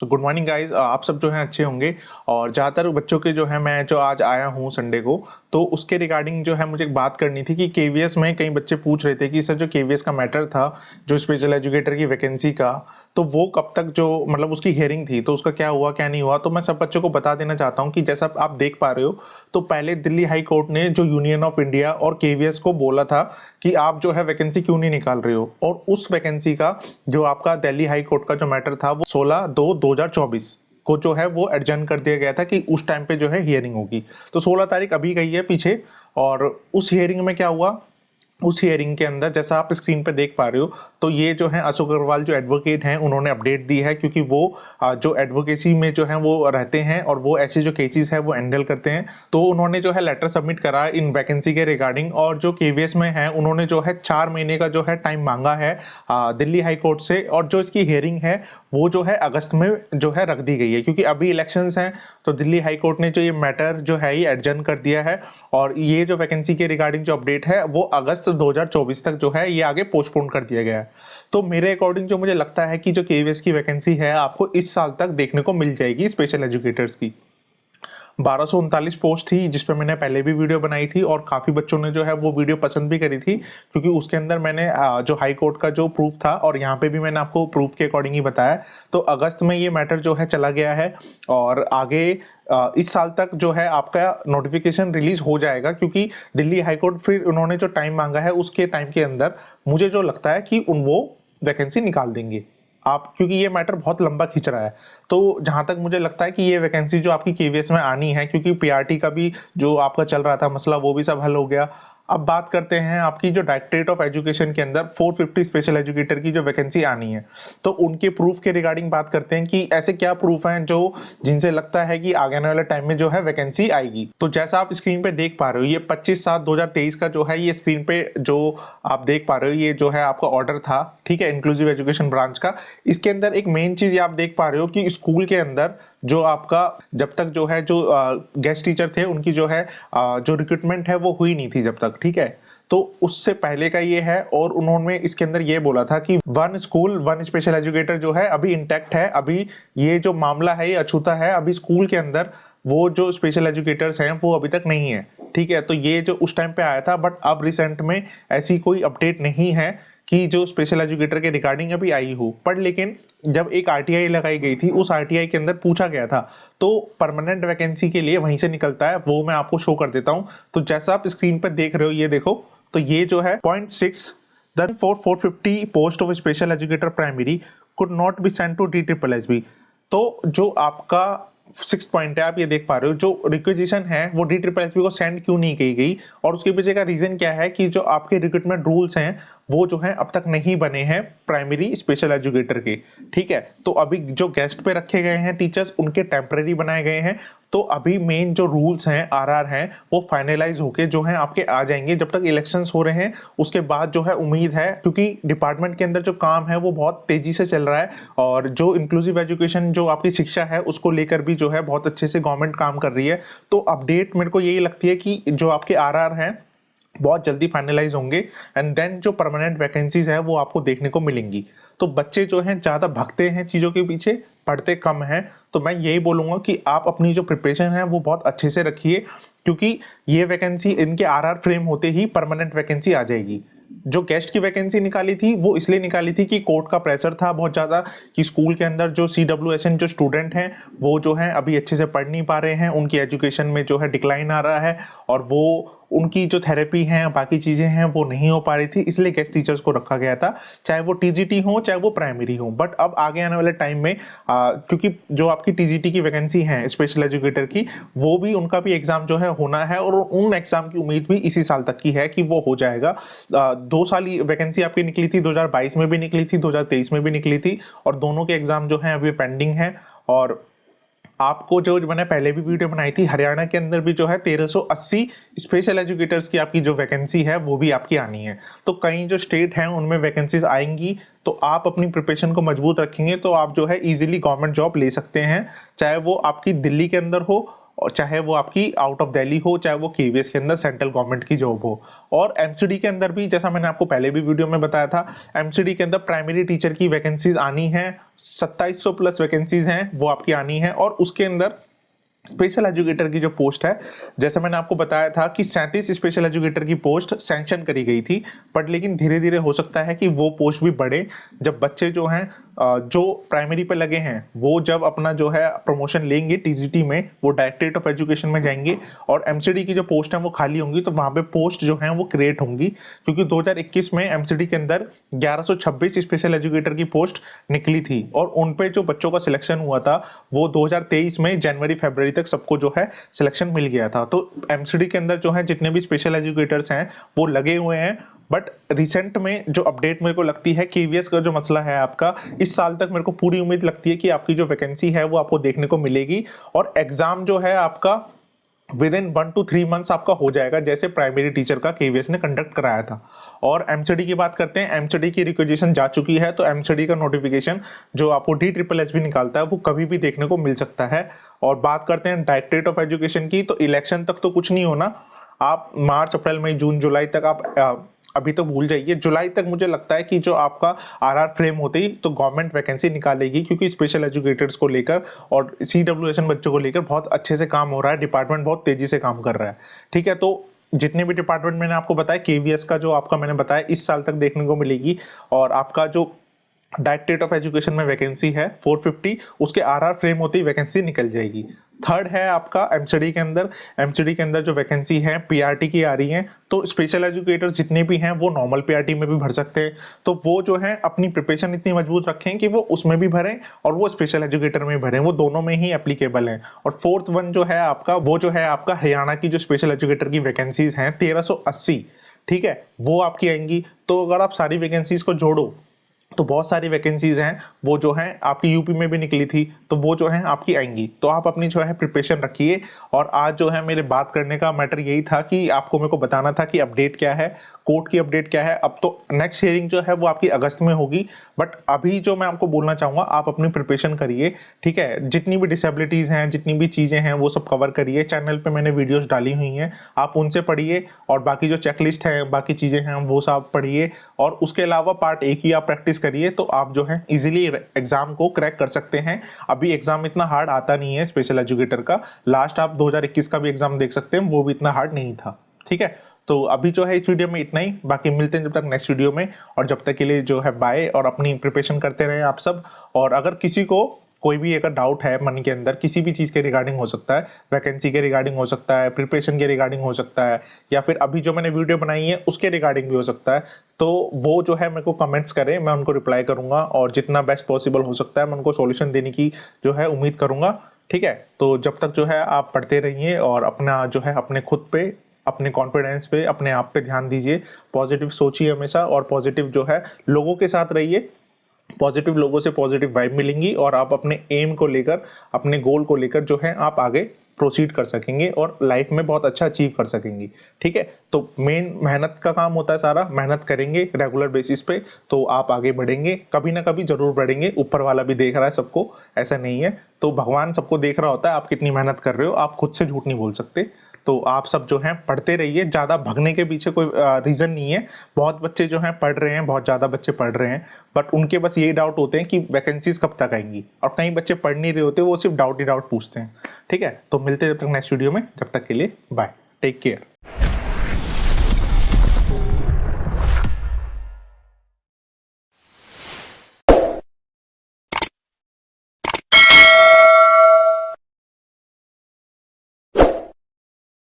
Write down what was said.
तो good morning guys, आप सब जो हैं अच्छे होंगे। और ज़्यादातर बच्चों के जो है मैं जो आज आया हूँ संडे को, तो उसके रिगार्डिंग जो है मुझे एक बात करनी थी कि केवीएस में कई बच्चे पूछ रहे थे कि सर जो केवीएस का मैटर था, जो स्पेशल एजुकेटर की वैकेंसी का, तो वो कब तक जो मतलब उसकी हियरिंग थी, तो उसका क्या हुआ क्या नहीं हुआ। तो मैं सब बच्चों को बता देना चाहता हूँ कि जैसा आप देख पा रहे हो, तो पहले दिल्ली हाई कोर्ट ने जो यूनियन ऑफ इंडिया और केवीएस को बोला था कि आप जो है वैकेंसी क्यों नहीं निकाल रहे हो, और उस वैकेंसी का जो आपका दिल्ली हाई कोर्ट का जो मैटर था वो 16/2/2024 को जो है वो एडजर्न कर दिया गया था कि उस टाइम पे जो है हियरिंग होगी। तो 16 तारीख अभी गई है पीछे। और उस हियरिंग में क्या हुआ, उस हियरिंग के अंदर जैसा आप स्क्रीन पे देख पा रहे हो, तो ये जो है अशोक अग्रवाल जो एडवोकेट हैं उन्होंने अपडेट दी है, क्योंकि वो जो एडवोकेसी में जो है वो रहते हैं और वो ऐसे जो केसेस है वो हैंडल करते हैं। तो उन्होंने जो है लेटर सबमिट करा इन वैकेंसी के रिगार्डिंग, और जो केवीएस में है उन्होंने जो है 4 महीने का जो है टाइम मांगा है दिल्ली हाई कोर्ट से। और जो इसकी हियरिंग है वो जो है अगस्त में जो है रख दी गई है, क्योंकि अभी इलेक्शंस हैं। तो दिल्ली हाई कोर्ट ने जो ये मैटर जो है ये एडजर्न कर दिया है, और ये जो वैकेंसी के रिगार्डिंग जो अपडेट है वो अगस्त 2024 तक जो है ये आगे पोस्टपोन कर दिया गया है। तो मेरे अकॉर्डिंग जो मुझे लगता है कि जो केवीएस की वैकेंसी है आपको इस साल तक देखने को मिल जाएगी स्पेशल एजुकेटर्स की। 1239 पोस्ट थी जिस पे मैंने पहले भी वीडियो बनाई थी, और काफ़ी बच्चों ने जो है वो वीडियो पसंद भी करी थी, क्योंकि उसके अंदर मैंने जो हाई कोर्ट का जो प्रूफ था, और यहाँ पे भी मैंने आपको प्रूफ के अकॉर्डिंग ही बताया। तो अगस्त में ये मैटर जो है चला गया है, और आगे इस साल तक जो है आपका नोटिफिकेशन रिलीज हो जाएगा, क्योंकि दिल्ली हाई कोर्ट फिर उन्होंने जो टाइम मांगा है उसके टाइम के अंदर मुझे जो लगता है कि वो वैकेंसी निकाल देंगे आप, क्योंकि ये मैटर बहुत लंबा खिंच रहा है। तो जहां तक मुझे लगता है कि ये वैकेंसी जो आपकी केवीएस में आनी है, क्योंकि पीआरटी का भी जो आपका चल रहा था मसला वो भी सब हल हो गया। अब बात करते हैं आपकी जो डायरेक्टरेट ऑफ एजुकेशन के अंदर 450 स्पेशल एजुकेटर की जो वैकेंसी आनी है, तो उनके प्रूफ के रिगार्डिंग बात करते हैं कि ऐसे क्या प्रूफ हैं जो जिनसे लगता है कि आगे आने वाले टाइम में जो है वैकेंसी आएगी। तो जैसा आप स्क्रीन पे देख पा रहे हो, ये 25/7/2023 का जो है ये स्क्रीन पे जो आप देख पा रहे हो, ये जो है आपका ऑर्डर था, ठीक है, इंक्लूसिव एजुकेशन ब्रांच का। इसके अंदर एक मेन चीज ये आप देख पा रहे हो कि स्कूल के अंदर जो आपका जब तक जो है जो गेस्ट टीचर थे उनकी जो है जो रिक्रूटमेंट है वो हुई नहीं थी जब तक, ठीक है। तो उससे पहले का ये है, और उन्होंने इसके अंदर ये बोला था कि 1 स्कूल 1 स्पेशल एजुकेटर जो है अभी इंटैक्ट है। अभी ये जो मामला है ये अछूता है, अभी स्कूल के अंदर वो जो स्पेशल एजुकेटर्स हैं वो अभी तक नहीं है, ठीक है। तो ये जो उस टाइम पे आया था, बट अब रिसेंट में ऐसी कोई अपडेट नहीं है कि जो स्पेशल एजुकेटर के रिगार्डिंग अभी आई हो। पर लेकिन जब एक आरटीआई लगाई गई थी, उस आरटीआई के अंदर पूछा गया था, तो परमानेंट वैकेंसी के लिए वहीं से निकलता है, वो मैं आपको शो कर देता हूं। तो जैसा आप स्क्रीन पर देख रहे हो, ये देखो, तो ये जो है 0.6 then 450 post of special educator primary could not be sent to DSSB। तो जो आपका 6 पॉइंट है, आप ये देख पा रहे हो, जो रिक्वेजिशन है वो DSSB को सेंड क्यों नहीं की गई, और उसके पीछे का रीजन क्या है कि जो आपके रिक्रूटमेंट रूल्स हैं वो जो है अब तक नहीं बने हैं प्राइमरी स्पेशल एजुकेटर के, ठीक है। तो अभी जो गेस्ट पे रखे गए हैं टीचर्स उनके टेम्पररी बनाए गए हैं। तो अभी मेन जो रूल्स हैं आरआर हैं वो फाइनलाइज होके जो है आपके आ जाएंगे। जब तक इलेक्शंस हो रहे हैं उसके बाद जो है उम्मीद है, क्योंकि डिपार्टमेंट के अंदर जो काम है वो बहुत तेजी से चल रहा है, और जो इंक्लूसिव एजुकेशन जो आपकी शिक्षा है उसको लेकर भी जो है बहुत अच्छे से गवर्नमेंट काम कर रही है। तो अपडेट मेरे को यही लगती है कि जो आपके आरआर हैं बहुत जल्दी फाइनलाइज होंगे, एंड देन जो परमानेंट वैकेंसीज है वो आपको देखने को मिलेंगी। तो बच्चे जो हैं ज़्यादा भागते हैं चीज़ों के पीछे, पढ़ते कम हैं। तो मैं यही बोलूँगा कि आप अपनी जो प्रिपरेशन है वो बहुत अच्छे से रखिए, क्योंकि ये वैकेंसी इनके आरआर फ्रेम होते ही परमानेंट वैकेंसी आ जाएगी। जो गेस्ट की वैकेंसी निकाली थी वो इसलिए निकाली थी कि कोर्ट का प्रेशर था बहुत ज़्यादा, कि स्कूल के अंदर जो CWSN जो स्टूडेंट हैं वो जो है अभी अच्छे से पढ़ नहीं पा रहे हैं, उनकी एजुकेशन में जो है डिक्लाइन आ रहा है, और वो उनकी जो थेरेपी है बाकी चीज़ें हैं वो नहीं हो पा रही थी, इसलिए गेस्ट टीचर्स को रखा गया था, चाहे वो TGT हो चाहे वो प्राइमरी हो। बट अब आगे आने वाले टाइम में क्योंकि जो आपकी TGT की वैकेंसी है स्पेशल एजुकेटर की, वो भी उनका भी एग्जाम जो है होना है, और उन एग्जाम की उम्मीद भी इसी साल तक की है कि वो हो जाएगा। 2 साल वैकेंसी आपकी निकली थी, 2022 में भी निकली थी, 2023 में भी निकली थी, और दोनों के एग्जाम जो हैं अभी पेंडिंग है। और आपको जो मैंने पहले भी वीडियो बनाई थी, हरियाणा के अंदर भी जो है 1380 स्पेशल एजुकेटर्स की आपकी जो वैकेंसी है वो भी आपकी आनी है। तो कई जो स्टेट हैं उनमें वैकेंसीज आएंगी, तो आप अपनी प्रिपरेशन को मजबूत रखेंगे तो आप जो है इजीली गवर्नमेंट जॉब ले सकते हैं, चाहे वो आपकी दिल्ली के अंदर हो और चाहे वो आपकी आउट ऑफ दिल्ली हो, चाहे वो केवीएस के अंदर सेंट्रल गवर्नमेंट की जॉब हो। और एमसीडी के अंदर भी, जैसा मैंने आपको पहले भी वीडियो में बताया था, एमसीडी के अंदर प्राइमरी टीचर की वैकेंसीज आनी है, 2700 प्लस वैकेंसीज हैं वो आपकी आनी है। और उसके अंदर स्पेशल एजुकेटर की जो पोस्ट है, जैसे मैंने आपको बताया था कि 37 स्पेशल एजुकेटर की पोस्ट सैंक्शन करी गई थी, बट लेकिन धीरे धीरे हो सकता है कि वो पोस्ट भी बढ़े जब बच्चे जो हैं जो प्राइमरी पे लगे हैं वो जब अपना जो है प्रमोशन लेंगे टीजीटी में, वो डायरेक्टरेट ऑफ एजुकेशन में जाएंगे और एमसीडी की जो पोस्ट है वो खाली होंगी, तो वहां पे पोस्ट जो है वो क्रिएट होंगी। क्योंकि 2021 में एमसीडी के अंदर 1126 स्पेशल एजुकेटर की पोस्ट निकली थी और उन पे जो बच्चों का सिलेक्शन हुआ था वो 2023 में जनवरी फरवरी तक सबको जो है सिलेक्शन मिल गया था। तो एमसीडी के अंदर जो है जितने भी स्पेशल एजुकेटर्स हैं वो लगे हुए हैं। बट रिसेंट में जो अपडेट मेरे को लगती है, केवीएस का जो मसला है आपका, इस साल तक मेरे को पूरी उम्मीद लगती है कि आपकी जो वैकेंसी है वो आपको देखने को मिलेगी और एग्जाम जो है आपका विद इन 1 to 3 मंथ्स आपका हो जाएगा, जैसे प्राइमरी टीचर का केवीएस ने कंडक्ट कराया था। और एमसीडी की बात करते हैं, एमसीडी की रिक्वेजिशन जा चुकी है, तो एमसीडी का नोटिफिकेशन जो आपको DSSS भी निकालता है वो कभी भी देखने को मिल सकता है। और बात करते हैं डायरेक्टरेट ऑफ एजुकेशन की, तो इलेक्शन तक तो कुछ नहीं होना, आप मार्च अप्रैल मई जून जुलाई तक आप अभी तो भूल जाइए, जुलाई तक मुझे लगता है कि जो आपका आरआर फ्रेम होते ही तो गवर्नमेंट वैकेंसी निकालेगी, क्योंकि स्पेशल एजुकेटर्स को लेकर और CWSN बच्चों को लेकर बहुत अच्छे से काम हो रहा है, डिपार्टमेंट बहुत तेजी से काम कर रहा है। ठीक है, तो जितने भी डिपार्टमेंट मैंने आपको बताया, केवीएस का जो आपका मैंने बताया इस साल तक देखने को मिलेगी। और आपका जो डायरेक्टरेट ऑफ एजुकेशन में वैकेंसी है 450, उसके आरआर फ्रेम होते ही वैकेंसी निकल जाएगी। थर्ड है आपका एमसीडी के अंदर, एमसीडी के अंदर जो वैकेंसी है पीआरटी की आ रही है, तो स्पेशल एजुकेटर्स जितने भी हैं वो नॉर्मल पीआरटी में भी भर सकते हैं, तो वो जो है अपनी प्रिपरेशन इतनी मजबूत रखें कि वो उसमें भी भरें और वो स्पेशल एजुकेटर में भरें, वो दोनों में ही एप्लीकेबल हैं। और फोर्थ वन जो है आपका, वो जो है आपका हरियाणा की जो स्पेशल एजुकेटर की वैकेंसीज हैं 1380, ठीक है, वो आपकी आएंगी। तो अगर आप सारी वैकेंसीज को जोड़ो तो बहुत सारी वैकेंसीज हैं, वो जो हैं आपकी यूपी में भी निकली थी, तो वो जो है आपकी आएंगी। तो आप अपनी जो है प्रिपरेशन रखिए। और आज जो है मेरे बात करने का मैटर यही था कि आपको मेरे को बताना था कि अपडेट क्या है, कोर्ट की अपडेट क्या है। अब तो नेक्स्ट हियरिंग जो है वो आपकी अगस्त में होगी, बट अभी जो मैं आपको बोलना चाहूँगा, आप अपनी प्रिपरेशन करिए, ठीक है। जितनी भी डिसेबिलिटीज़ हैं, जितनी भी चीज़ें हैं वो सब कवर करिए। चैनल पे मैंने वीडियोस डाली हुई हैं, आप उनसे पढ़िए और बाकी जो चेकलिस्ट है, बाकी चीज़ें हैं वो सब पढ़िए। और उसके अलावा पार्ट 1 की आप प्रैक्टिस करिए, तो आप जो है इजीली एग्जाम को क्रैक कर सकते हैं। अभी एग्जाम इतना हार्ड आता नहीं है स्पेशल एजुकेटर का, लास्ट आप 2021 का भी एग्जाम देख सकते हैं, वो भी इतना हार्ड नहीं था, ठीक है। तो अभी जो है इस वीडियो में इतना ही, बाकी मिलते हैं जब तक नेक्स्ट वीडियो में, और जब तक के लिए जो है बाय, और अपनी प्रिपरेशन करते रहें आप सब। और अगर किसी को कोई भी अगर डाउट है मन के अंदर, किसी भी चीज़ के रिगार्डिंग हो सकता है, वैकेंसी के रिगार्डिंग हो सकता है, प्रिपरेशन के रिगार्डिंग हो सकता है, या फिर अभी जो मैंने वीडियो बनाई है उसके रिगार्डिंग भी हो सकता है, तो वो जो है मेरे को कमेंट्स करें, मैं उनको रिप्लाई करूंगा और जितना बेस्ट पॉसिबल हो सकता है मैं उनको सॉल्यूशन देने की जो है उम्मीद करूंगा, ठीक है। तो जब तक जो है आप पढ़ते रहिए और अपना जो है अपने खुद पे, अपने कॉन्फिडेंस पे, अपने आप पे ध्यान दीजिए, पॉजिटिव सोचिए हमेशा, और पॉजिटिव जो है लोगों के साथ रहिए। पॉजिटिव लोगों से पॉजिटिव वाइब मिलेंगी और आप अपने एम को लेकर, अपने गोल को लेकर जो है आप आगे प्रोसीड कर सकेंगे और लाइफ में बहुत अच्छा अचीव कर सकेंगे, ठीक है। तो मेन मेहनत का काम होता है, सारा मेहनत करेंगे रेगुलर बेसिस पे तो आप आगे बढ़ेंगे, कभी ना कभी जरूर बढ़ेंगे। ऊपर वाला भी देख रहा है सबको, ऐसा नहीं है, तो भगवान सबको देख रहा होता है आप कितनी मेहनत कर रहे हो, आप खुद से झूठ नहीं बोल सकते। तो आप सब जो हैं पढ़ते रहिए, ज़्यादा भगने के पीछे कोई रीज़न नहीं है। बहुत बच्चे जो हैं पढ़ रहे हैं, बहुत ज़्यादा बच्चे पढ़ रहे हैं, बट उनके बस यही डाउट होते हैं कि वैकेंसीज कब तक आएंगी, और कई बच्चे पढ़ नहीं रहे होते, वो सिर्फ डाउट ही डाउट पूछते हैं, ठीक है। तो मिलते हैं जब तक नेक्स्ट वीडियो में, जब तक के लिए बाय, टेक केयर।